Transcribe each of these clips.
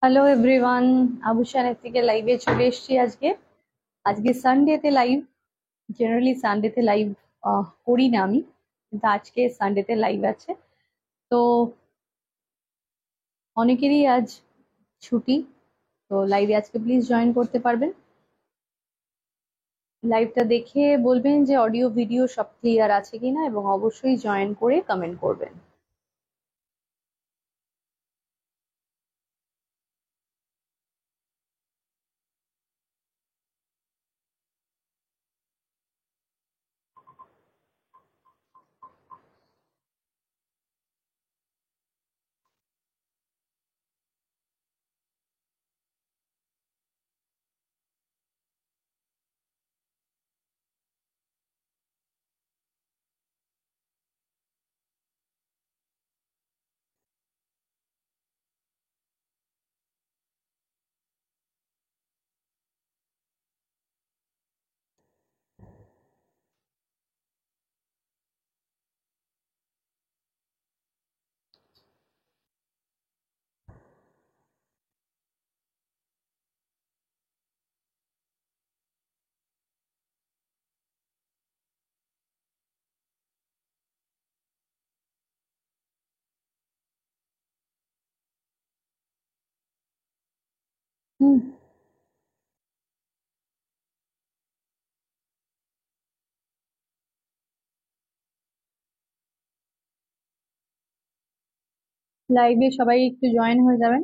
Hello everyone, Abushan থেকে লাইভে চলে এসেছি আজকে। আজকে সানডেতে লাইভ। জেনারেলি সানডেতে লাইভ করি না আমি, কিন্তু আজকে সানডেতে লাইভ আছে। তো অনেকেরই আজ ছুটি, তো লাইভে আজকে প্লিজ জয়েন করতে পারবেন। লাইভটা দেখে বলবেন যে অডিও ভিডিও সব ক্লিয়ার আছে কিনা, এবং অবশ্যই জয়েন করে কমেন্ট করবেন। হুম। लाइव में सबाई एकटू जॉइन हो जाएं।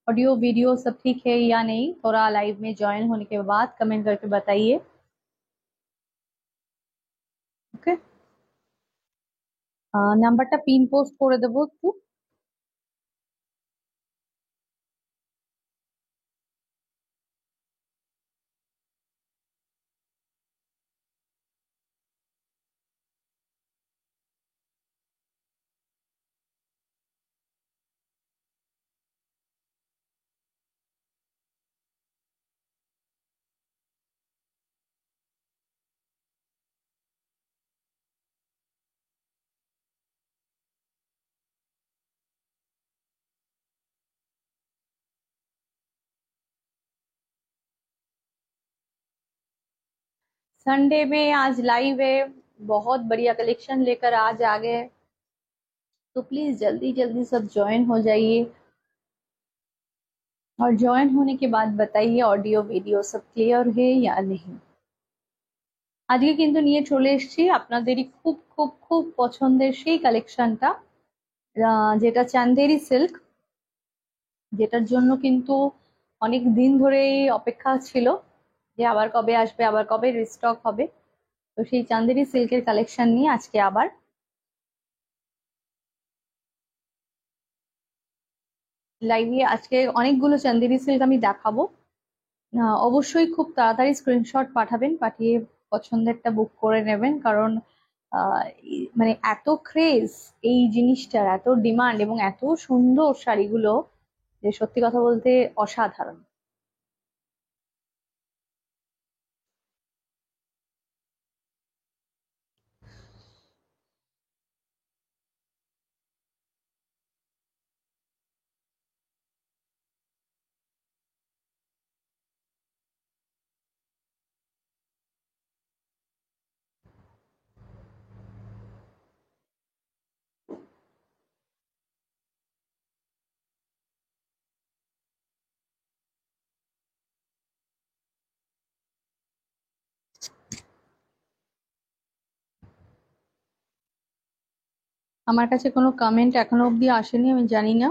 ऑडियो वीडियो सब ठीक है या नहीं, थोड़ा लाइव में जॉइन होने के बाद कमेंट करके बताइए। ओके, নাম্বারটা পিন পোস্ট করে দেবো একটু। संडे में आज लाइव है, बहुत बढ़िया कलेक्शन लेकर आज आ गए, तो प्लीज जल्दी जल्दी सब ज्वाइन हो जाइए। और ज्वाइन होने के बाद बताइए ऑडियो वीडियो सब क्लियर है या नहीं। আজকে কিন্তু নিয়ে চলে এসেছি আপনাদেরই খুব খুব খুব পছন্দের সেই কালেকশনটা, যেটা চান্দেরি সিল্ক, যেটার জন্য কিন্তু অনেক দিন ধরেই অপেক্ষা ছিল যে আবার কবে আসবে, আবার কবে রিস্টক হবে। তো সেই চান্দেরি সিল্কের কালেকশন নিয়ে আজকে আবার লাইভে আজকে অনেকগুলো চান্দেরি সিল্ক আমি দেখাবো। অবশ্যই খুব তাড়াতাড়ি স্ক্রিনশট পাঠাবেন, পাঠিয়ে পছন্দেরটা বুক করে নেবেন, কারণ মানে এত ক্রেজ এই জিনিসটার, এত ডিমান্ড এবং এত সুন্দর শাড়িগুলো, যে সত্যি কথা বলতে অসাধারণ। আমার কাছে কোনো কমেন্ট এখনো অব্দি আসেনি, আমি জানি না।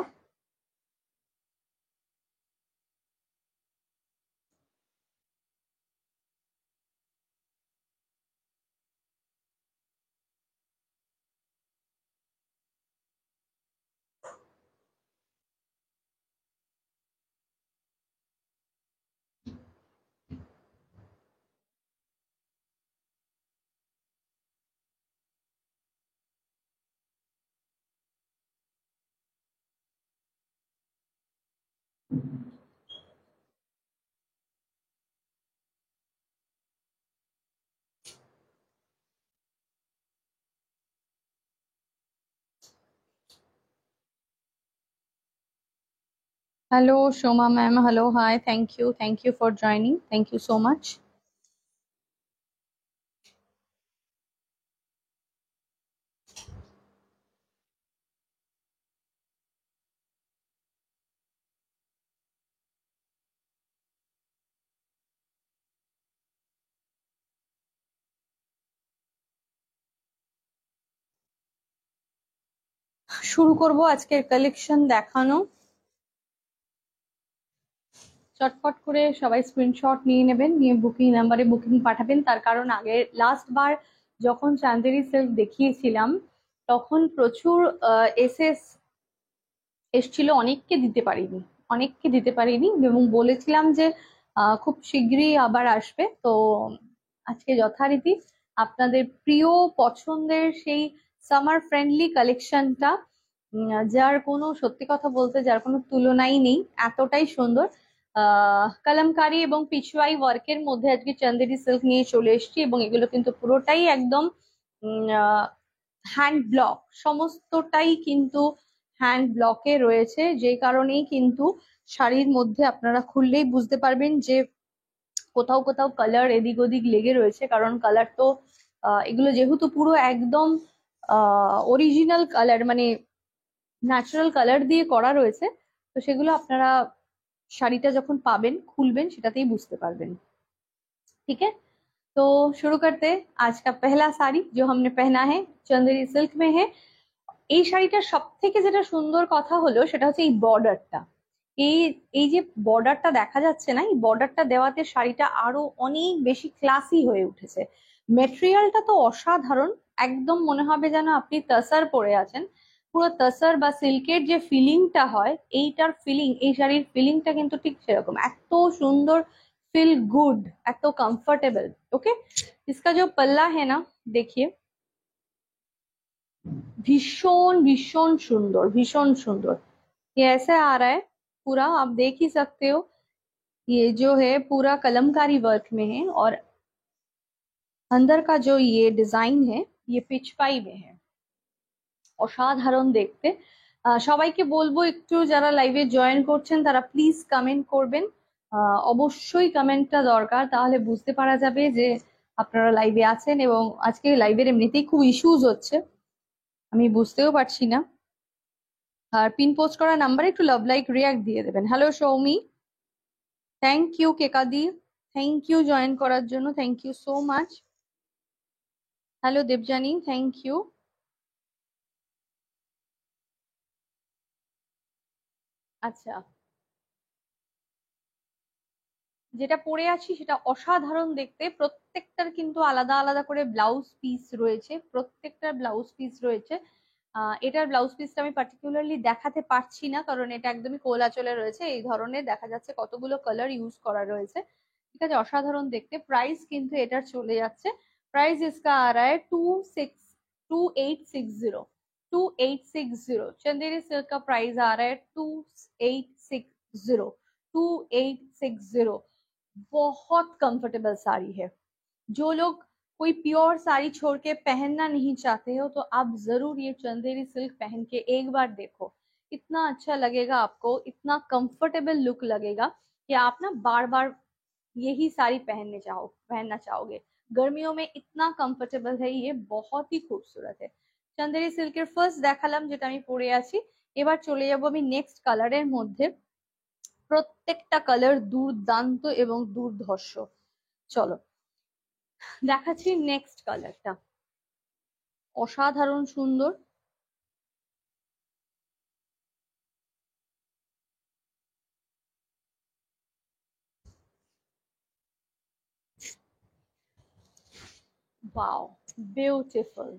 Hello Shoma ma'am, hello hi, thank you for joining, thank you so much. শুরু করব আজকের কালেকশন দেখানো। চটপট করে সবাই স্ক্রিনশট নিয়ে নেবেন, নিয়ে বুকিং নাম্বারে বুকিং পাঠাবেন। তার কারণ আগে লাস্ট বার যখন চান্দেরি সিল্ক দেখিয়েছিলাম তখন প্রচুর এসএস এসছিল, অনেককে দিতে পারিনি এবং বলেছিলাম যে খুব শীঘ্রই আবার আসবে। তো আজকে যথারীতি আপনাদের প্রিয় পছন্দের সেই সামার ফ্রেন্ডলি কালেকশনটা, যার কোনো, সত্যি কথা বলতে যার কোনো তুলনাই নেই, এতটাই সুন্দর। কলমকারী এবং পিছওয়াই ওয়ার্কের মধ্যে আজকে চন্দেরি সিল্ক নিয়ে চলে এসেছি এবং এগুলো কিন্তু পুরোটাই একদম হ্যান্ড ব্লক, সমস্তটাই কিন্তু হ্যান্ড ব্লকে রয়েছে, যে কারণেই কিন্তু শাড়ির মধ্যে আপনারা খুললেই বুঝতে পারবেন যে কোথাও কোথাও কালার এদিক ওদিক লেগে রয়েছে। কারণ কালার তো এগুলো যেহেতু পুরো একদম অরিজিনাল কালার, মানে ন্যাচারাল কালার দিয়ে করা রয়েছে, তো সেগুলো আপনারা শাড়িটা যখন পাবেন খুলবেন সেটাতেই বুঝতে পারবেন। ठीक है, तो शुरू करते हैं। आज का पहला साड़ी जो हमने पहना है चंदेरी सिल्क में है। এই শাড়িটার সব থেকে যেটা সুন্দর কথা হলো সেটা হচ্ছে এই বর্ডারটা। এই এই যে বর্ডারটা দেখা যাচ্ছে না, এই বর্ডারটা দেওয়াতে শাড়িটা আরো অনেক বেশি ক্লাসি হয়ে উঠেছে। মেটেরিয়ালটা তো অসাধারণ, একদম মনে হবে যেন আপনি তসর পরে আছেন। পুরো তসর বা সিল্কের যে ফিলিংটা হয়, এইটার ফিলিং, এই শাড়ির ফিলিংটা কিন্তু ঠিক সেরকম, এত সুন্দর, ফিল গুড, এত কम्फर्टेबल। ओके, इसका जो पल्ला है ना, देखिए भीषण भीषण सुंदर, भीषण सुंदर। ये ऐसे आ रहा है पूरा, आप देख ही सकते हो। ये जो है पूरा कलमकारी वर्क में है और अंदर का जो ये डिजाइन है ये पिचपाई में है। অসাধারণ দেখতে। সবাইকে বলবো একটু যারা লাইভে জয়েন করছেন তারা প্লিজ কমেন্ট করবেন। অবশ্যই কমেন্টটা দরকার, তাহলে বুঝতে পারা যাবে যে আপনারা লাইভে আছেন। এবং আজকে লাইভের এমনিতেই খুব ইস্যুজ হচ্ছে, আমি বুঝতেও পারছি না। আর পিন পোস্ট করা নাম্বারে একটু লাভ লাইক রিয়াক্ট দিয়ে দেবেন। হ্যালো সৌমি, থ্যাংক ইউ কেকাদি, থ্যাংক ইউ জয়েন করার জন্য, thank you so much. Hello Debjani, thank you. আচ্ছা, যেটা পরে আছি সেটা অসাধারণ দেখতে। প্রত্যেকটার কিন্তু আলাদা আলাদা করে ব্লাউজ পিস রয়েছে, প্রত্যেকটার ব্লাউজ পিস রয়েছে। এটার ব্লাউজ পিসটা আমি পার্টিকুলারলি দেখাতে পারছি না কারণ এটা একদমই কোলা চলে রয়েছে। এই ধরনের দেখা যাচ্ছে কতগুলো কালার ইউজ করা রয়েছে, ঠিক আছে, অসাধারণ দেখতে। প্রাইস কিন্তু এটার চলে যাচ্ছে, प्राइस इसका आ रहा है 2860, 2860। चंदेरी सिल्क का प्राइस आ रहा है 2860, 2860। बहुत कंफर्टेबल साड़ी है। जो लोग कोई प्योर साड़ी छोड़ के पहनना नहीं चाहते हो तो आप जरूर ये चंदेरी सिल्क पहन के एक बार देखो, इतना अच्छा लगेगा आपको, इतना कंफर्टेबल लुक लगेगा कि आप ना बार बार यही साड़ी पहनना चाहोगे। गर्मियों में इतना कंफर्टेबल है ये, बहुत ही खूबसूरत है। চন্দেরি সিল্কের ফার্স্ট দেখালাম যেটা আমি পরে আছি, এবার চলে যাবো আমি নেক্সট কালারের মধ্যে। প্রত্যেকটা কালার দুর্দান্ত এবং দুর্ধর্ষ। চলো দেখাচ্ছি নেক্সট কালারটা, অসাধারণ সুন্দর। वाओ, ब्यूटीफुल,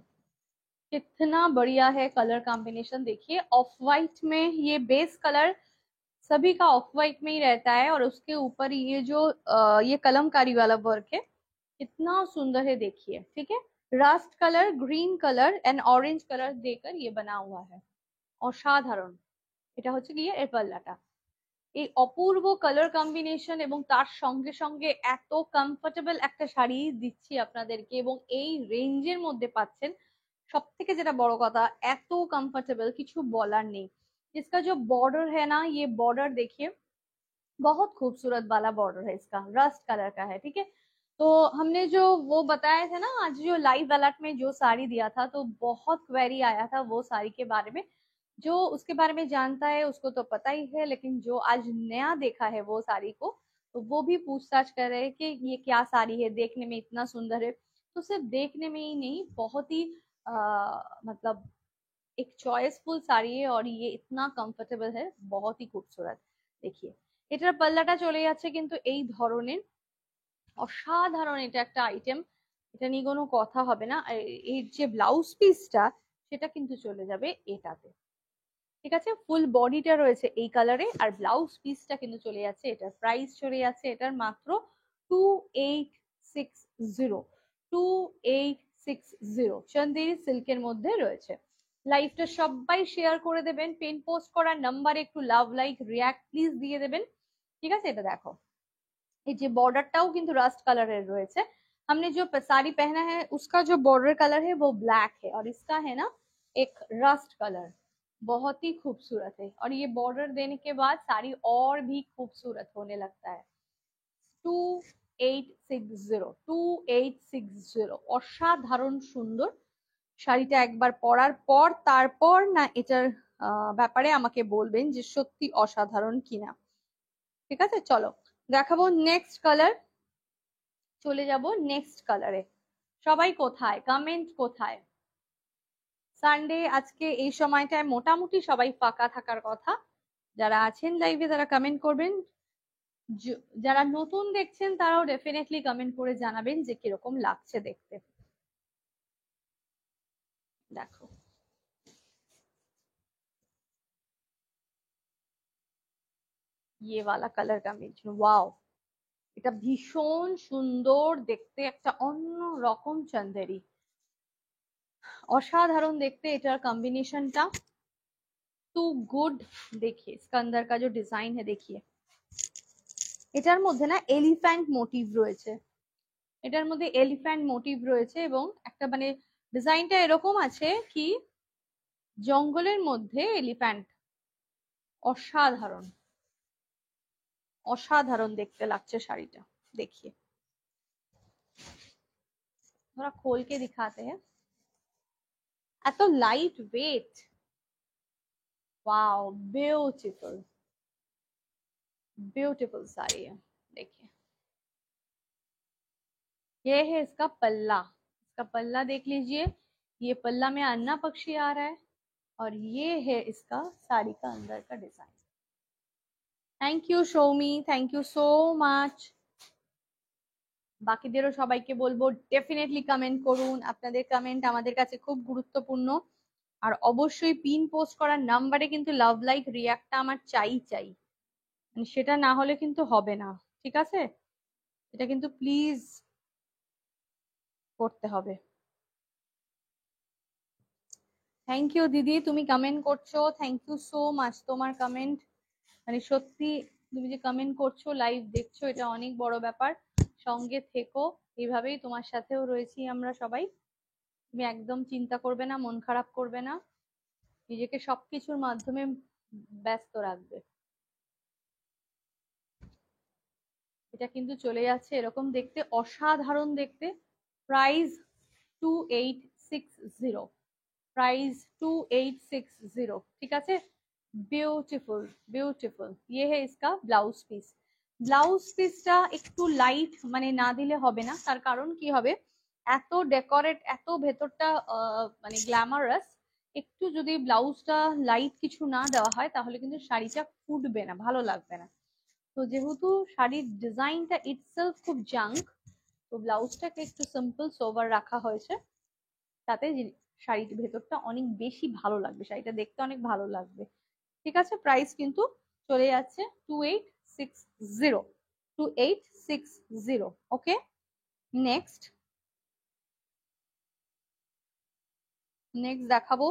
कितना बढ़िया है कलर कॉम्बिनेशन। देखिए ऑफ वाइट में ये बेस कलर सभी का ऑफ वाइट में ही रहता है और उसके ऊपर ये जो ये कलमकारी वाला वर्क है, कितना सुंदर है देखिए। ठीक है, Rust colour, green colour and orange colour देकर ये बना हुआ है, অসাধারণ। এটা হচ্ছে গিয়ে এর পাল্লাটা। এই অপূর্ব কালার কম্বিনেশন এবং তার সঙ্গে সঙ্গে এত কমফোর্টেবল একটা শাড়ি দিচ্ছি আপনাদেরকে এবং এই রেঞ্জের মধ্যে পাচ্ছেন। সব থেকে যেটা বড় কথা, এত কমফোর্টেবল কিছু বলার নেই। इसका जो बॉर्डर है ना, ये बॉर्डर देखिए, बहुत खूबसूरत वाला बॉर्डर है इसका, रस्ट कलर का है, ठीक है। तो हमने जो वो बताया था ना आज जो लाइव अलर्ट में जो साड़ी दिया था, तो बहुत क्वेरी आया था वो साड़ी के बारे में। जो उसके बारे में जानता है उसको तो पता ही है, लेकिन जो आज नया देखा है वो साड़ी को, तो वो भी पूछताछ कर रहे हैं कि ये क्या साड़ी है, देखने में इतना सुंदर है। तो सिर्फ देखने में ही नहीं, बहुत ही मतलब एक চয়েসফুল শাড়ি और ये इतना কমফোর্টেবল है, बहुत ही खूबसूरत। দেখিয়ে এটার পাল্লাটা চলে যাচ্ছে কিন্তু এই ধরনের অসাধারণ, এটা একটা আইটেম, এটা নিয়ে কোনো কথা হবে না। এর যে ব্লাউজ পিসটা সেটা কিন্তু চলে যাবে এটাতে, ঠিক আছে। ফুল বডিটা রয়েছে এই কালারে, আর ব্লাউজ পিসটা কিন্তু চলে যাচ্ছে, এটার প্রাইস চলে যাচ্ছে এটার মাত্র 2860। 2860 চন্দেরি সিল্কের মধ্যে রয়েছে। লাইভটা সবাই শেয়ার করে দেবেন, পিন পোস্ট করার নাম্বারে একটু লাভ লাইক রিয়াক্ট প্লিজ দিয়ে দেবেন, ঠিক আছে। এটা দেখো, ये जो बॉर्डरটাও কিন্তু রাস্ট কালারের রয়েছে। हमने जो साड़ी पहना है उसका जो बॉर्डर कलर है वो ब्लैक है, और इसका है ना एक रस्ट कलर, बहुत ही खूबसूरत है। और ये बॉर्डर देने के बाद साड़ी और भी खूबसूरत होने लगता है। 2860 অসাধারণ সুন্দর শাড়িটা একবার পরার পর তারপর না এটার ব্যাপারে আমাকে বলবেন যে সত্যি অসাধারণ কিনা, ঠিক আছে। চলো দেখাবো নেক্সট কালার, চলে যাব নেক্সট কালারে। সবাই কোথায়, কমেন্ট কোথায়? সানডে আজকে এই সময়টায় মোটামুটি সবাই ফাঁকা থাকার কথা। যারা আছেন লাইভে তারা কমেন্ট করবেন, যারা নতুন দেখছেন তারাও ডেফিনেটলি কমেন্ট করে জানাবেন যে কিরকম লাগছে দেখতে। দেখো ये वाला कलर कॉम्बिनेशन, वाओ, এটা ভীষণ সুন্দর দেখতে, একটা অন্য রকম চন্দেরি, অসাধারণ দেখতে এটার কম্বিনেশনটা, টু গুড। देखिए इसका अंदर का जो डिजाइन है देखिए, এটার মধ্যে না এলিফ্যান্ট মোটিভ রয়েছে, এটার মধ্যে এলিফ্যান্ট মোটিভ রয়েছে, এবং একটা মানে ডিজাইনটা এরকম আছে কি জঙ্গলের মধ্যে এলিফ্যান্ট, অসাধারণ অসাধারণ দেখতে লাগছে শাড়িটা। देखिए थोड़ा खोल के दिखाते हैं, এত light weight, wow beautiful beautiful sari है। देखिए ये है इसका पल्ला, इसका पल्ला देख लीजिए, ये पल्ला में अन्ना पक्षी आ रहा है, और ये है इसका साड़ी का अंदर का design. Thank you Soumi, thank you so much. বাকিদেরও সবাইকে বলবো ডেফিনেটলি কমেন্ট করুন, আপনাদের কমেন্ট আমাদের কাছে খুব গুরুত্বপূর্ণ। আর অবশ্যই পিন পোস্ট করার নাম্বারে কিন্তু লাভ লাইক রিয়াক্টটা আমার চাই চাই, মানে সেটা না হলে কিন্তু হবে না, ঠিক আছে। এটা কিন্তু প্লিজ করতে হবে। থ্যাংক ইউ দিদি, তুমি কমেন্ট করছো, থ্যাংক ইউ সো মাচ। তোমার কমেন্ট মানে সত্যি, তুমি যে কমেন্ট করছো লাইভ দেখছো এটা অনেক বড় ব্যাপার। সঙ্গে থেকো, এইভাবেই তোমার সাথেও রয়েছি আমরা সবাই। তুমি একদম চিন্তা করবে না, মন খারাপ করবে না, নিজেকে সবকিছুর মাধ্যমে ব্যস্ত রাখবে। এটা কিন্তু চলে যাচ্ছে এরকম দেখতে, অসাধারণ দেখতে। প্রাইস 2860, प्राइस 2860, ठीक है। ब्यूटीफुल ब्यूटीफुल, ये है इसका ব্লাউজ পিস। ব্লাউজ পিসটা একটু লাইট মানে না দিলে হবে না, তার কারণ কি হবে, এত ডেকোরেট, এত ভেতরটা মানে গ্ল্যামারাস, একটু যদি ব্লাউজটা লাইট কিছু না দেওয়া হয় তাহলে কিন্তু শাড়িটা ফুটবে না, ভালো লাগবে না। তো যেহেতু শাড়ির ডিজাইনটা ইটসেলফ খুব জাঙ্ক, তো ব্লাউজটাকে একটু সিম্পল সোবার রাখা হয়েছে, তাতে শাড়ির ভেতরটা অনেক বেশি ভালো লাগবে, শাড়িটা দেখতে অনেক ভালো লাগবে, ঠিক আছে। প্রাইস কিন্তু চলে যাচ্ছে 2860, 2860। ওকে, নেক্সট নেক্সট দেখাবো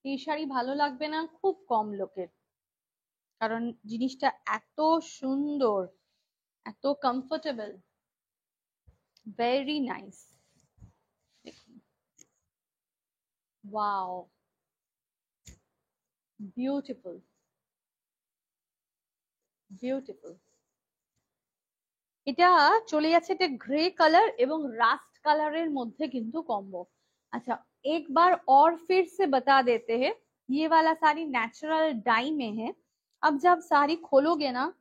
এই শাড়ি ভালো লাগবে না খুব কম লোকের, কারণ জিনিসটা এত সুন্দর, এত comfortable, very nice. Wow, beautiful beautiful. এটা চলে যাচ্ছে এটা গ্रे कलर এবং রাস্ট কালারের মধ্যে কিন্তু কম্বো। अच्छा, एक बार और फिर से बता देते हैं, ये वाला साड़ी नेचुरल डाई में है। अब जब साड़ी खोलोगे ना,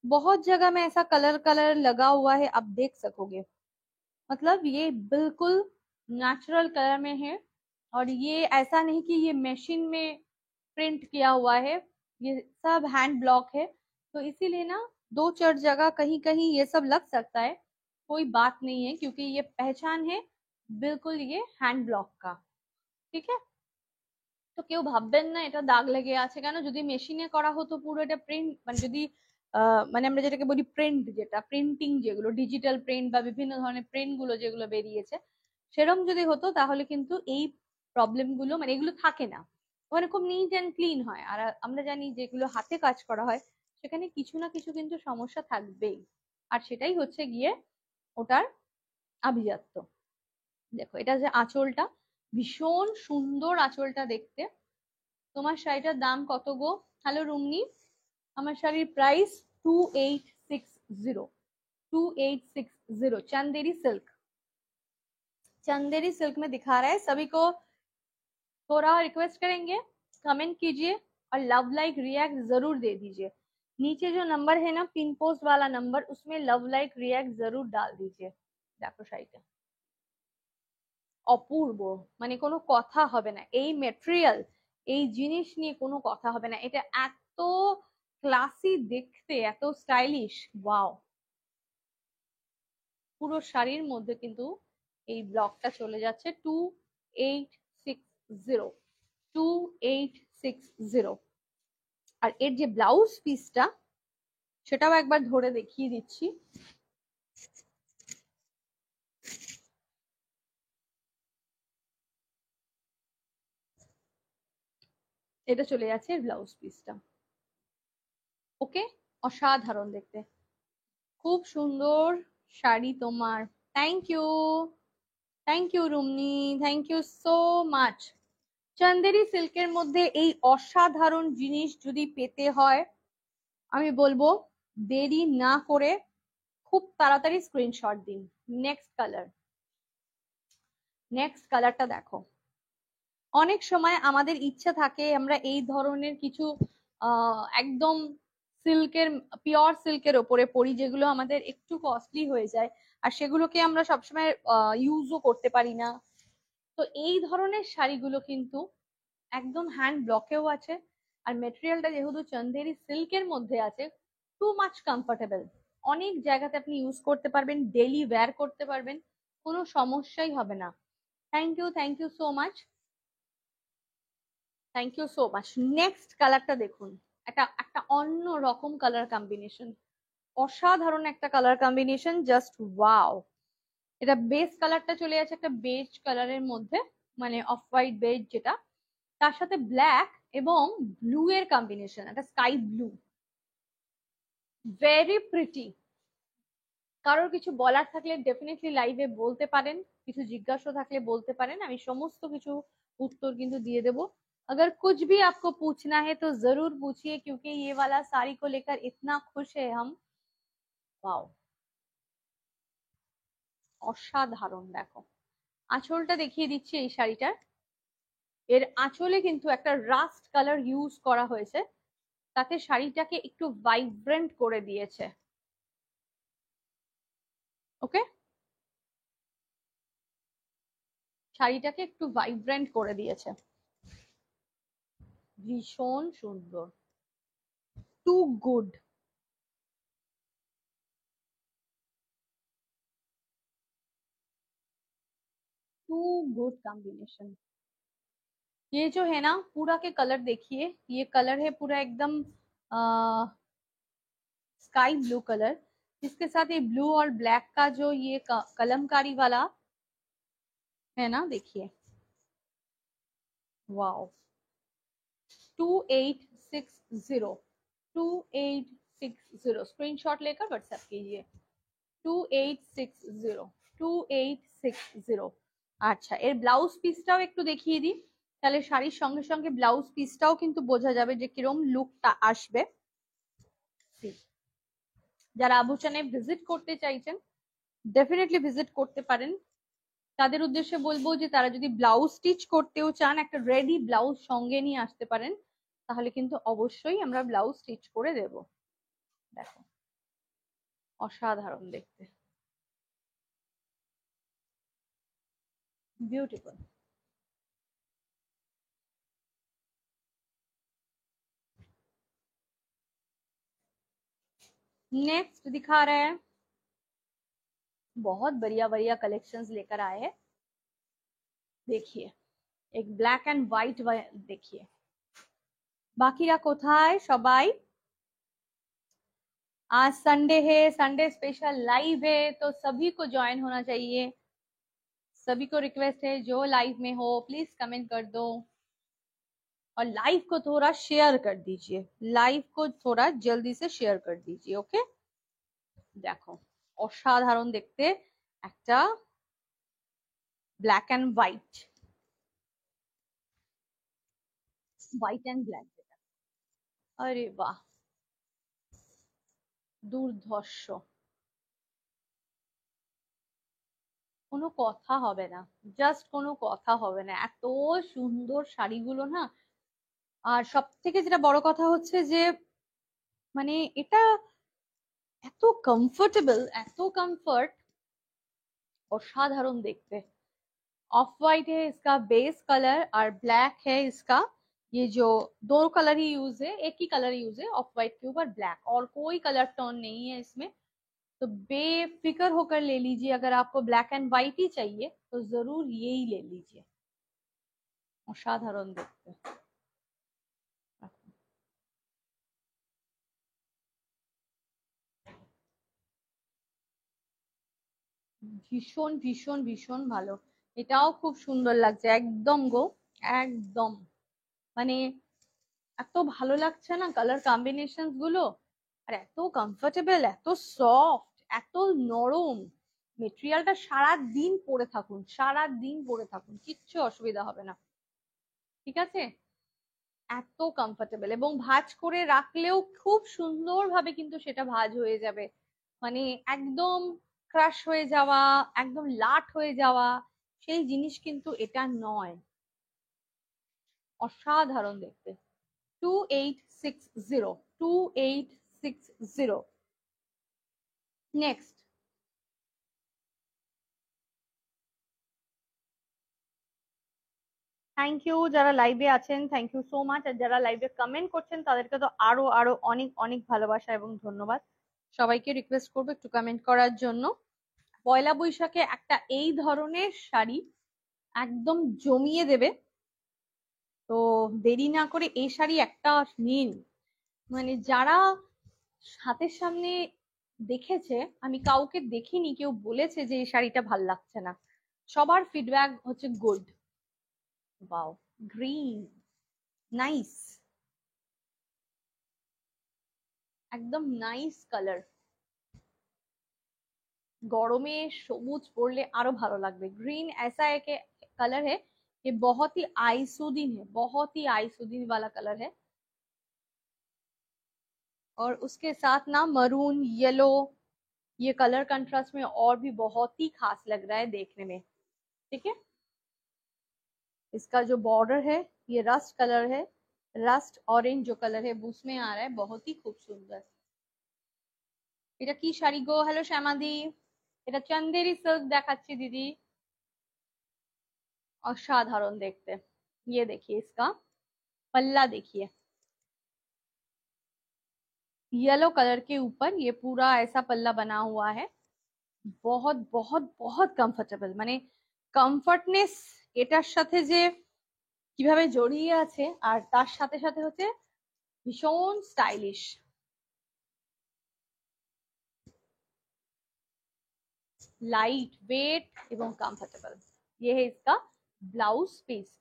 बहुत जगह में ऐसा कलर कलर लगा हुआ है, आप देख सकोगे। मतलब ये बिल्कुल नेचुरल कलर में है, और ये ऐसा नहीं कि ये मशीन में प्रिंट किया हुआ है, ये सब हैंड ब्लॉक है। तो इसीलिए ना दो चार जगह कहीं कहीं ये सब लग सकता है, कोई बात नहीं है, क्योंकि ये पहचान है बिल्कुल ये हैंड ब्लॉक का। ठीक है, তো কেউ ভাববেন না এটা দাগ লেগে আছে কেন, যদি মেশিনে করা হতো পুরো এটা প্রিন্ট, মানে যদি মানে আমরা যেটাকে বলি প্রিন্ট, যেটা প্রিন্টিং, যেগুলো ডিজিটাল প্রিন্ট বা বিভিন্ন ধরনের প্রিন্ট গুলো যেগুলো বেরিয়েছে, সেরকম যদি হতো তাহলে কিন্তু এই প্রবলেম গুলো, মানে এগুলো থাকে না। ওখানে খুব নিট অ্যান্ড ক্লিন হয়। আর আমরা জানি যেগুলো হাতে কাজ করা হয় সেখানে কিছু না কিছু কিন্তু সমস্যা থাকবেই, আর সেটাই হচ্ছে গিয়ে ওটার আভিজাত্য। দেখো এটা যে আঁচলটা, ভীষণ সুন্দর আঁচলটা দেখতে। তোমার শাড়িটার দাম কত গো? হ্যালো রুমনি, আমার শাড়ির price 2860। 2860 Chanderi silk. Chanderi silk में दिखा रहा है। सभी को थोड़ा रिक्वेस्ट करेंगे, कमेंट कीजिए और लव लाइक रिएक्ट जरूर दे दीजिए। नीचे जो नंबर है ना, पिन पोस्ट वाला नंबर, उसमें लव लाइक रिएक्ट जरूर डाल दीजिए। দেখো শাড়িটা অপূর্ব, মানে কোনো কথা হবে না। এই মেটেরিয়াল, এই জিনিস নিয়ে কোনো কথা হবে না। এটা এত ক্লাসি দেখতে, এত স্টাইলিশ, ওয়াও। পুরো শাড়ির মধ্যে কিন্তু এই ব্লকটা চলে যাচ্ছে 2860। 2860। আর এর যে ব্লাউজ পিসটা, সেটাও একবার ধরে দেখিয়ে দিচ্ছি। এটা চলে যাচ্ছে ব্লাউজ পিসটা। ওকে, অসাধারণ দেখতে, খুব সুন্দর শাড়ি তোমার। Thank you, thank you Rumni, thank you so much. Chanderi সিল্কের মধ্যে এই অসাধারণ জিনিস যদি পেতে হয়, আমি বলবো দেরি না করে খুব তাড়াতাড়ি স্ক্রিনশট দিন। নেক্সট কালার, নেক্সট কালারটা দেখো। অনেক সময় আমাদের ইচ্ছা থাকে আমরা এই ধরনের কিছু একদম সিল্কের, পিওর সিল্কের ওপরে পরি, যেগুলো আমাদের একটু কস্টলি হয়ে যায়, আর সেগুলোকে আমরা সবসময় ইউজও করতে পারি না। তো এই ধরনের শাড়িগুলো কিন্তু একদম হ্যান্ড ব্লকেও আছে, আর মেটেরিয়ালটা যেহেতু চন্দেরি সিল্কের মধ্যে আছে, টু মাচ কমফোর্টেবল। অনেক জায়গাতে আপনি ইউজ করতে পারবেন, ডেইলি ওয়্যার করতে পারবেন, কোনো সমস্যাই হবে না। Thank you so much, thank you so much. Next কালারটা দেখুন, একটা একটা অন্য রকম কালার কম্বিনেশন, অসাধারণ একটা কালার কম্বিনেশন, জাস্ট ওয়াও। এটা বেস কালারটা চলে যাচ্ছে একটা বেজ কালারের মধ্যে, মানে অফ হোয়াইট বেজ যেটা, তার সাথে ব্ল্যাক এবং ব্লু এর কম্বিনেশন, একটা স্কাই ব্লু, ভেরি প্রিটি। কারোর কিছু বলার থাকলে ডেফিনেটলি লাইভে বলতে পারেন, কিছু জিজ্ঞাসা থাকলে বলতে পারেন, আমি সমস্ত কিছু उत्तर किंतु दिए देबो। अगर कुछ भी आपको पूछना है तो जरूर पूछिए, क्योंकि ये वाला साड़ी को लेकर इतना खुश है हम। वाओ, অসাধারণ। দেখো আঁচলটা দেখিয়ে দিচ্ছি এই শাড়িটার। এর আঁচলে কিন্তু একটা রাস্ট কালার ইউজ করা হয়েছে, তাতে শাড়িটাকে একটু ভাইব্রেন্ট করে দিয়েছে। ওকে, শাড়িটাকে একটু ভাইব্রেন্ট করে দিয়েছে, ভীষণ সুন্দর, too good. Too good combination. ये जो है ना पूरा के कलर देखिए, ये कलर है पूरा एकदम स्काई ब्लू कलर, इसके साथ ये ब्लू और ब्लैक का जो ये कलमकारी वाला है ना, देखिए वाओ। 2860, 2860 स्क्रीनशॉट लेकर व्हाट्सएप कीजिए 2860 আচ্ছা এর ব্লাউজ পিসটাও একটু দেখিয়ে দিই তাহলে শাড়ির সঙ্গে সঙ্গে ব্লাউজ পিসটাও কিন্তু বোঝা যাবে যে কিরম লুকটা আসবে যারা আভূষণে ভিজিট করতে চাইছেন ডেফিনেটলি ভিজিট করতে পারেন তাদের উদ্দেশ্যে বলবো যে তারা যদি ব্লাউজ স্টিচ করতেও চান একটা রেডি ব্লাউজ সঙ্গে নিয়ে আসতে পারেন তাহলে কিন্তু অবশ্যই আমরা ব্লাউজ স্টিচ করে দেব দেখো অসাধারণ দেখতে ब्यूटीफुल नेक्स्ट दिखा रहे हैं बहुत बढ़िया बढ़िया कलेक्शंस लेकर आए हैं देखिए एक ब्लैक एंड व्हाइट देखिए बाकीरा কোথায় সবাই आज संडे है संडे स्पेशल लाइव है तो सभी को ज्वाइन होना चाहिए सभी को रिक्वेस्ट है जो लाइव में हो प्लीज कमेंट कर दो और लाइव को थोड़ा शेयर कर दीजिए लाइव को थोड़ा जल्दी से शेयर कर दीजिए ओके देखो অসাধারণ দেখতে একটা black and white and black আরে বাহ দুর্ধর্ষ কোনো কথা হবে না জাস্ট কোনো কথা হবে না এত সুন্দর শাড়িগুলো না আর সব থেকে যেটা বড় কথা হচ্ছে যে মানে এটা এত কমফোর্টেবল এত কমফर्ट असाधारण देखते ऑफ वाइट है इसका बेस कलर और ब्लैक है इसका ये जो दो कलर ही यूज है एक ही कलर यूज है ऑफ वाइट के ऊपर ब्लैक और कोई कलर टोन नहीं है इसमें तो बेफिक्र होकर ले लीजिए अगर आपको ब्लैक एंड व्हाइट ही चाहिए तो जरूर यही ले लीजिए असाधारण देखते ভীষণ ভীষণ ভীষণ ভালো এটাও খুব সুন্দর লাগছে একদম গো একদম মানে এত ভালো লাগছে না কালার কম্বিনেশনস গুলো আর এত কমফোর্টেবল এত সফট এত নরম মেটেরিয়ালটা সারা দিন পরে থাকুন কিচ্ছু অসুবিধা হবে না ঠিক আছে এত কমফোর্টেবল এবং ভাঁজ করে রাখলেও খুব সুন্দরভাবে কিন্তু সেটা ভাঁজ হয়ে যাবে মানে একদম ক্রাশ হয়ে যাওয়া একদম লাট হয়ে যাওয়া সেই জিনিস কিন্তু এটা নয় অসাধারণ দেখতে 2860 নেক্সট থ্যাংক ইউ যারা লাইভে আছেন থ্যাংক ইউ সো মাচ আর যারা লাইভে কমেন্ট করছেন তাদেরকে তো আরো আরো অনেক অনেক ভালোবাসা এবং ধন্যবাদ সবাইকে রিকোয়েস্ট করবো একটু কমেন্ট করার জন্য পয়লা বৈশাখে একটা এই ধরনের শাড়ি একদম জমিয়ে দেবে তো দেরি না করে এই শাড়ি একটা নিন মানে যারা হাতের সামনে দেখেছে আমি কাউকে দেখিনি কেউ বলেছে যে এই শাড়িটা ভাল লাগছে না সবার ফিডব্যাক হচ্ছে গুড ওয়াও গ্রিন নাইস একদম নাইস কালার গরমে সবুজ পরলে আরো ভালো লাগবে ग्रीन ऐसा है कि कलर है ये बहुत ही आइसुदीन है बहुत ही आइसुदीन वाला कलर है और उसके साथ ना मरून येलो ये कलर कंट्रास्ट में और भी बहुत ही खास लग रहा है देखने में ठीक है इसका जो बॉर्डर है ये रस्ट कलर है रस्ट ऑरेंज जो कलर है उसमें आ रहा है बहुत ही खूब सुंदर এটা কি শাড়ি গো হ্যালো শ্যামাদি এটা চন্দেরি সিল্ক দেখাচ্ছি দিদি असाधारण देखते ये देखिए इसका पल्ला देखिए येलो कलर के ऊपर ये पूरा ऐसा पल्ला बना हुआ है बहुत बहुत बहुत কমফোর্টেবল মানে কমফর্টনেস এটার সাথে যে কিভাবে জড়িয়ে আছে আর তার সাথে সাথে হচ্ছে ভীষণ স্টাইলিশ लाइट वेट एवं कंफर्टेबल ये है इसका ब्लाउज पीस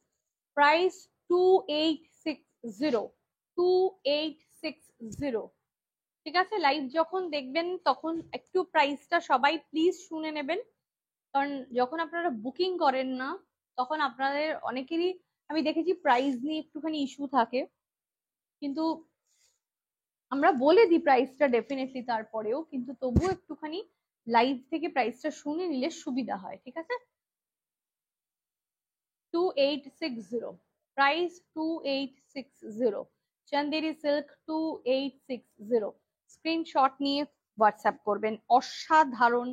प्राइस 2860 2860। ঠিক আছে, লাইভ যখন দেখবেন তখন একটু প্রাইসটা সবাই প্লিজ শুনে নেবেন, কারণ যখন আপনারা বুকিং করেন না তখন আপনাদের অনেকেরই আমি দেখেছি প্রাইস নিয়ে একটুখানি ইস্যু থাকে, কিন্তু আমরা বলে দিই প্রাইসটা ডেফিনেটলি তারপরেও, কিন্তু তবুও একটুখানি লাইভ থেকে প্রাইসটা শুনে নিলে সুবিধা হয়। ঠিক আছে, 2860 প্রাইস, 2860 চান্দেরি সিল্ক 2860। স্ক্রিনশট নিয়ে হোয়াটসঅ্যাপ করবেন। অসাধারণ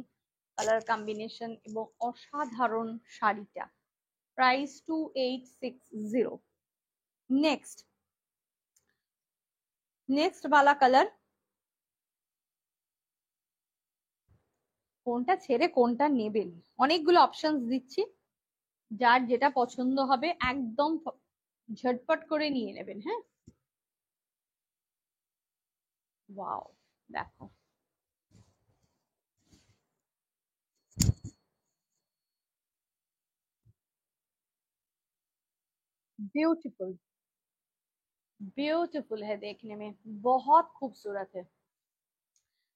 কালার কম্বিনেশন এবং অসাধারণ শাড়িটা, প্রাইস 2860। নেক্সট वाला কালার, কোনটা ছেড়ে কোনটা নেবেন, অনেকগুলো অপশনস দিচ্ছি, যার যেটা পছন্দ হবে একদম ঝটপট করে নিয়ে নেবেন। হ্যাঁ, ওয়াও, দেখো ब्यूटीफुल, ब्यूटीफुल है देखने में, बहुत खूबसूरत है।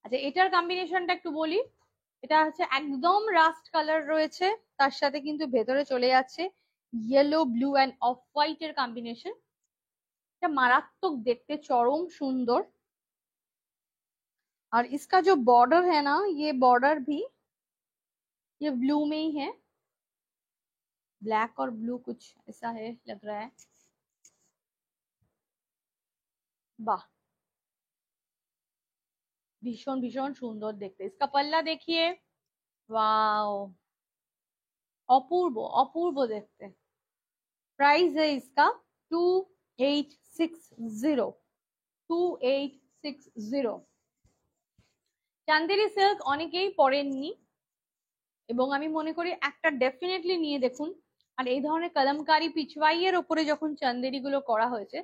আচ্ছা, এটার কম্বিনেশনটা একটু বলি। এটা হচ্ছে একদম রাস্ট কালার রয়েছে, তার সাথে কিন্তু ভেতরে চলে যাচ্ছে yellow blue end of white এর কম্বিনেশন। এটা মারাত্মক দেখতে, চরম সুন্দর। और इसका जो बॉर्डर है ना, ये बॉर्डर भी ये ब्लू में ही है, ब्लैक और ब्लू कुछ ऐसा है लग रहा है। वाह, भीषण भीषण सुंदर देखते। इसका पल्ला देखिए, वाओ, अपूर्व अपूर्व देखते। प्राइस है इसका 2860, 2860। চান্দেরি সিল্ক অনেকেই পরেননি এবং আমি মনে করি একটা ডেফিনেটলি নিয়ে দেখুন। আর এই ধরনের কলমকারি পিচওয়াইয়ের ওপরে যখন চান্দেরি গুলো করা হয়েছে,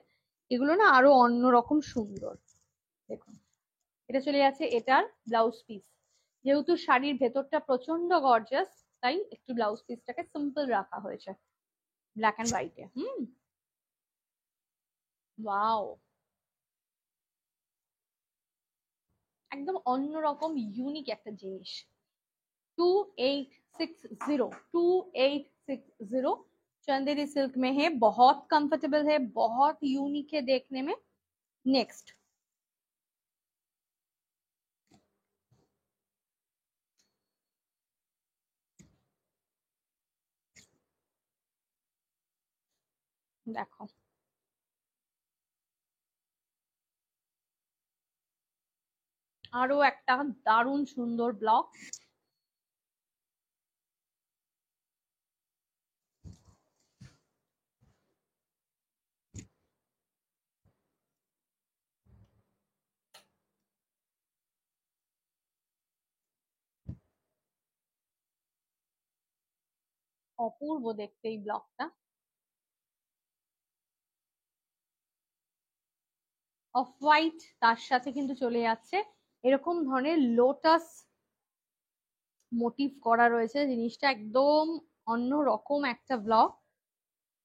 এগুলো না আরো অন্যরকম সুন্দর। দেখুন, এটা চলে যাচ্ছে এটার ব্লাউজ পিস। যেহেতু শাড়ির ভেতরটা প্রচন্ড গর্জাস, তাই একটু ব্লাউজ পিসটাকে সিম্পল রাখা হয়েছে ব্ল্যাক এন্ড হোয়াইটে। ওয়াও, একদম অন্যরকম ইউনিক একটা জিনিস। 2860, 2860 चंदेरी सिल्क में है, बहुत कंफर्टेबल है, बहुत यूनिक है देखने में। नेक्स्ट देखो, আরো একটা দারুণ সুন্দর ব্লক। অপূর্ব দেখতে এই ব্লকটা। অফ হোয়াইট, তার সাথে কিন্তু চলে যাচ্ছে এরকম ধরনের লোটাস মোটিভ করা রয়েছে। জিনিসটা একদম অন্য রকম একটা ব্লক,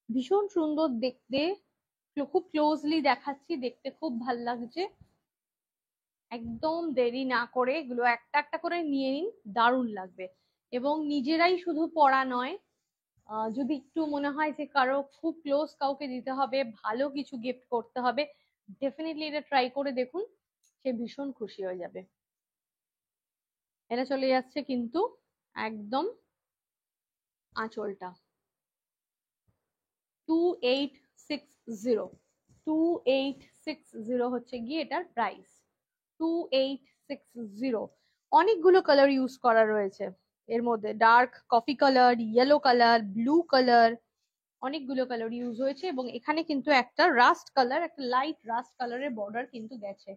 ভীষণ সুন্দর দেখতে। খুব ক্লোজলি দেখাচ্ছি, দেখতে খুব ভাল লাগছে। একদম দেরি না করে এগুলো একটা একটা করে নিয়ে নিন, দারুণ লাগবে। এবং নিজেরাই শুধু পড়া নয়, যদি একটু মনে হয় যে কারো খুব ক্লোজ কাউকে দিতে হবে, ভালো কিছু গিফট করতে হবে, ডেফিনেটলি এটা ট্রাই করে দেখুন, সে ভীষণ খুশি হয়ে যাবে। এটা চলে যাচ্ছে কিন্তু একদম আঁচলটা 2860, 2860 হচ্ছে গিয়ে এটার প্রাইস, 2860। অনেকগুলো কালার ইউজ করা রয়েছে এর মধ্যে, dark coffee colour, yellow colour, blue colour, অনেকগুলো কালার ইউজ হয়েছে। এবং এখানে কিন্তু একটা রাস্ট কালার, একটা লাইট রাস্ট কালারের বর্ডার কিন্তু গেছে।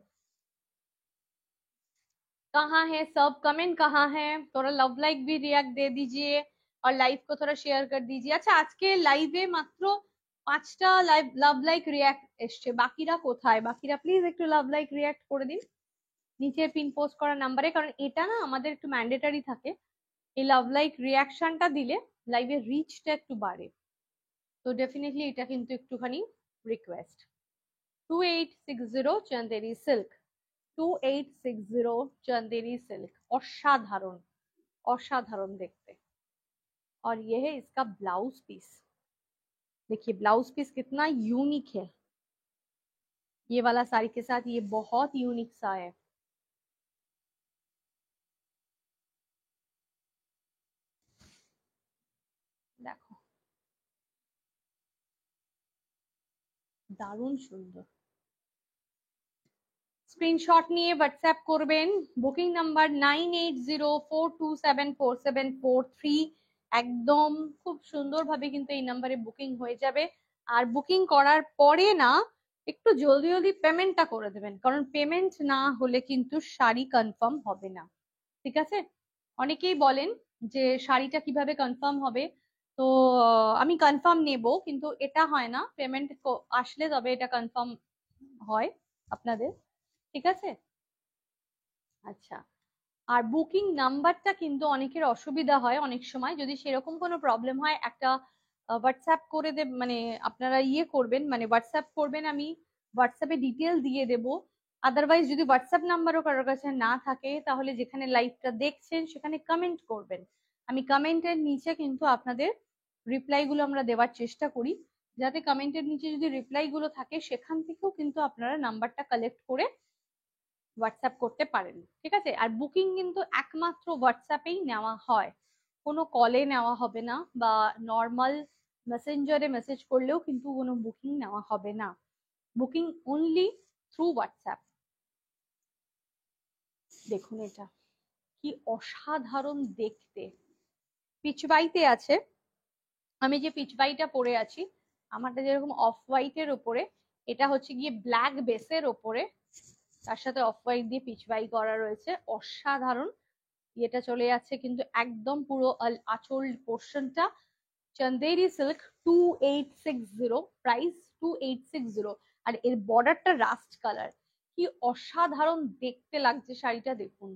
कहाँ है सब, कमेंट कहाँ है, थोड़ा लव लाइक भी रिएक्ट दे दीजिए और लाइव को थोड़ा शेयर कर दीजिए। আচ্ছা, আজকে লাইভে মাত্র 5টা লাভ লাইক রিয়াক্ট এসছে, বাকিরা কোথায়? বাকিরা প্লিজ একটু লাভ লাইক রিয়াক্ট করে দিন নিচে পিন পোস্ট করা নাম্বারে, কারণ এটা না আমাদের একটু ম্যান্ডেটারি থাকে। এই লাভ লাইক রিয়াকশনটা দিলে লাইভের রিচটা একটু বাড়ে, তো ডেফিনেটলি এটা কিন্তু একটুখানি request. 2860 Chanderi silk, 2860 Chanderi silk, असाधारण असाधारण देखते। और ये है इसका ब्लाउज पीस, देखिए ब्लाउज पीस कितना यूनिक है। ये वाला साड़ी के साथ ये बहुत यूनिक सा है। দেখো দারুণ সুন্দর। স্ক্রিনশট নিয়ে হোয়াটসঅ্যাপ করবেন, বুকিং নাম্বার 9804274743। একদম খুব সুন্দরভাবে কিন্তু এই নাম্বারে বুকিং হয়ে যাবে। আর বুকিং করার পরে না একটু জলদি জলদি পেমেন্টটা করে দেবেন, কারণ পেমেন্ট না হলে কিন্তু শাড়ি কনফার্ম হবে না, ঠিক আছে? অনেকেই বলেন যে শাড়িটা কিভাবে কনফার্ম হবে, তো আমি কনফার্ম নেব, কিন্তু এটা হয় না, পেমেন্ট আসলে তবে এটা কনফার্ম হয় আপনাদের, ঠিক আছে? আচ্ছা, আর বুকিং নাম্বারটা কিন্তু অনেকের অসুবিধা হয় অনেক সময়, যদি সেরকম কোনো প্রবলেম হয় একটা হোয়াটসঅ্যাপ করে দেব, মানে আপনারা ইয়ে করবেন, মানে হোয়াটসঅ্যাপ করবেন, আমি হোয়াটসঅ্যাপে ডিটেল দিয়ে দেব। আদারওয়াইজ যদি হোয়াটসঅ্যাপ নাম্বারও কারোর কাছে না থাকে, তাহলে যেখানে লাইভটা দেখছেন সেখানে কমেন্ট করবেন। আমি কমেন্টের নিচে কিন্তু আপনাদের রিপ্লাই গুলো আমরা দেওয়ার চেষ্টা করি, যাতে কমেন্টের নিচে যদি রিপ্লাই গুলো থাকে সেখান থেকেও কিন্তু আপনারা নাম্বারটা কালেক্ট করে হোয়াটসঅ্যাপ করতে পারেন, ঠিক আছে? আর বুকিং কিন্তু একমাত্র হোয়াটসঅ্যাপেই নেওয়া হয়, কোনো কলে নেওয়া হবে না, বা নর্মাল মেসেঞ্জারে মেসেজ করলেও কিন্তু কোনো বুকিং নেওয়া হবে না। Booking only through WhatsApp. দেখুন এটা কি অসাধারণ দেখতে, পিচবাইতে আছে। আমি যে পিচবাইটা পরে আছি, আমারটা যেরকম অফ হোয়াইটের ওপরে, এটা হচ্ছে গিয়ে ব্ল্যাক বেসের ওপরে, তার সাথে অফ হোয়াইট দিয়ে পিচবাই করা রয়েছে, অসাধারণ। এটা চলে যাচ্ছে কিন্তু একদম পুরো আঁচল পোর্শনটা চন্দেরি সিল্ক 2860, প্রাইস 2860। আর এর বর্ডারটা রাস্ট কালার, কি অসাধারণ দেখতে লাগছে শাড়িটা, দেখুন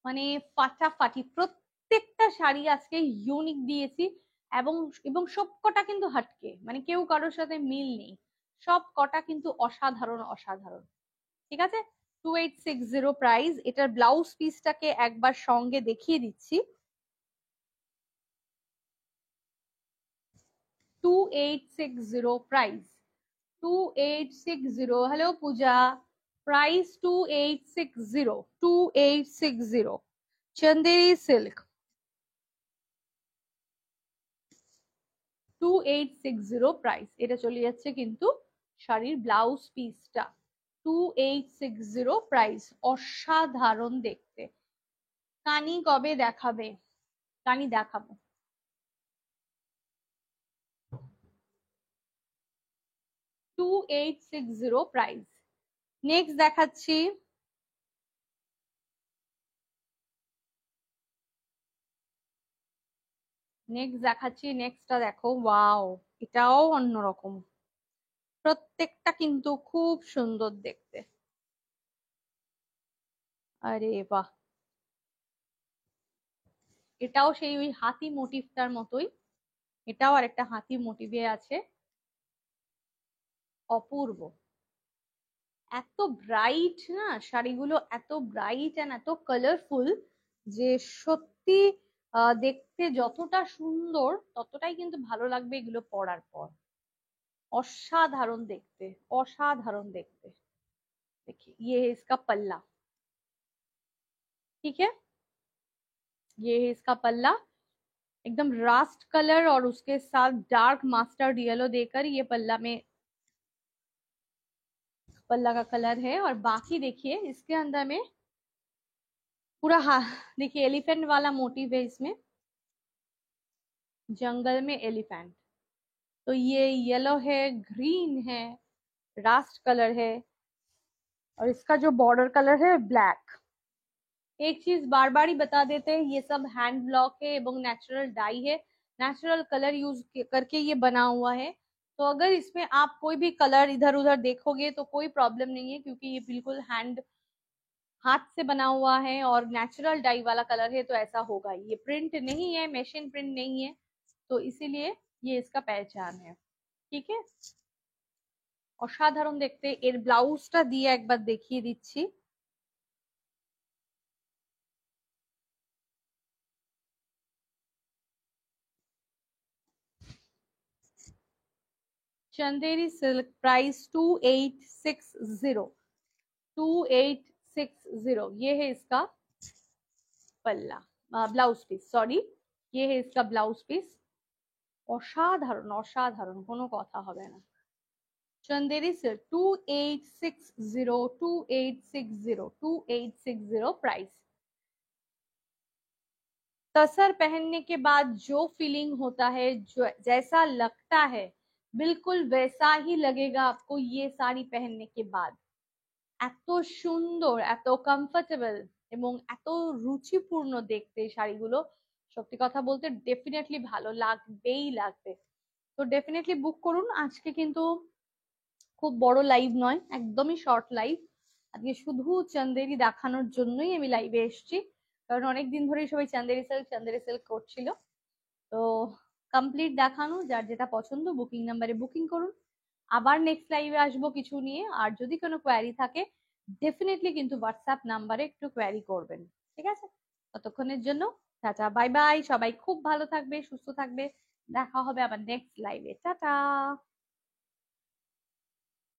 মানে ফাটাফাটি। প্রত্যেকটা শাড়ি আজকে ইউনিক দিয়েছি, এবং এবং সব কটা কিন্তু হাটকে, মানে কেউ কারোর সাথে মিল নেই, সব কটা কিন্তু অসাধারণ অসাধারণ, ঠিক আছে? 2860 প্রাইস। এটার ব্লাউজ পিসটাকে একবার সঙ্গে দেখিয়ে দিচ্ছি। 2860 প্রাইস, 2860। হ্যালো পূজা, প্রাইস 2860, 2860 চন্দেরি সিল্ক, 2860 প্রাইস। এটা চলে যাচ্ছে কিন্তু শাড়ির ব্লাউজ পিসটা, 2860 প্রাইস। অসাধারণ দেখতে। কানি কবে দেখাবে? কানি দেখাবো। 2860 প্রাইস। নেক্সট দেখাচ্ছি, নেক্সটটা দেখো, ওয়াও, এটাও অন্যরকম, প্রত্যেকটা কিন্তু খুব সুন্দর দেখতে। আরে বাহ, এটাও সেই ওই হাতি মোটিভটার মতোই, এটাও আর একটা হাতি মোটিভে আছে, অপূর্ব। এত ব্রাইট না শাড়িগুলো, এত ব্রাইট এন্ড এত কালারফুল, যে সত্যি দেখতে যতটা সুন্দর ততটাই কিন্তু ভালো লাগবে এগুলো পরার পর। অসাধারণ দেখতে, অসাধারণ দেখতে। देखिए ये है इसका पल्ला, ठीक है, ये है इसका पल्ला, एकदम रास्ट कलर और उसके साथ डार्क मास्टर्ड येलो देकर ये पल्ला में, पल्ला का कलर है। और बाकी देखिए इसके अंदर में पूरा, हाँ देखिए एलिफेंट वाला मोटिव है इसमें, जंगल में एलिफेंट। तो ये येलो है, ग्रीन है, रास्ट कलर है, और इसका जो बॉर्डर कलर है ब्लैक। एक चीज बार बार ही बता देते हैं, ये सब हैंड ब्लॉक है एवं नेचुरल डाई है, नेचुरल कलर यूज करके ये बना हुआ है। तो अगर इसमें आप कोई भी कलर इधर उधर देखोगे तो कोई प्रॉब्लम नहीं है, क्योंकि ये बिल्कुल हाथ से बना हुआ है और नेचुरल डाई वाला कलर है, तो ऐसा होगा ही। ये प्रिंट नहीं है, मशीन प्रिंट नहीं है, तो इसीलिए ये इसका पहचान है, ठीक है। অসাধারণ দেখতে। এর ব্লাউজটা দিয়ে একবার দেখিয়ে দিচ্ছি। Chanderi silk price 2860। 2860 ये है इसका पल्ला, ब्लाउज पीस, सॉरी ये है इसका ब्लाउज पीस। অসাধারণ অসাধারণ, কোনো কথা হবে না। Chanderi silk 2860, 2860, 2860 price. तसर पहनने के बाद जो फीलिंग होता है, जो जैसा लगता है, बिल्कुल वैसा ही लगेगा आपको ये साड़ी पहनने के बाद। এত সুন্দর, এত কমফোর্টেবল এবং এত রুচিপূর্ণ দেখতে শাড়িগুলো। সত্যি কথা বলতে ডেফিনেটলি ভালো লাগবেই লাগবে। তো ডেফিনেটলি বুক করুন। আজকে কিন্তু খুব বড় লাইভ নয়, একদমই শর্ট লাইভ। আজকে শুধু চান্দেরি দেখানোর জন্যই আমি লাইভে এসেছি, কারণ অনেকদিন ধরেই সবাই চান্দেরি সেল করছিল। তো কমপ্লিট দেখানো, যার যেটা পছন্দ বুকিং নাম্বারে বুকিং করুন। আবার নেক্সট লাইভে আসবো কিছু নিয়ে। আর যদি কোনো কোয়ারি থাকে ডেফিনেটলি কিন্তু হোয়াটসঅ্যাপ নাম্বারে একটু কোয়ারি করবেন, ঠিক আছে? ততক্ষণের জন্য টাটা বাই বাই। সবাই খুব ভালো থাকবে, সুস্থ থাকবে। দেখা হবে আবার নেক্সট লাইভে। টাটা।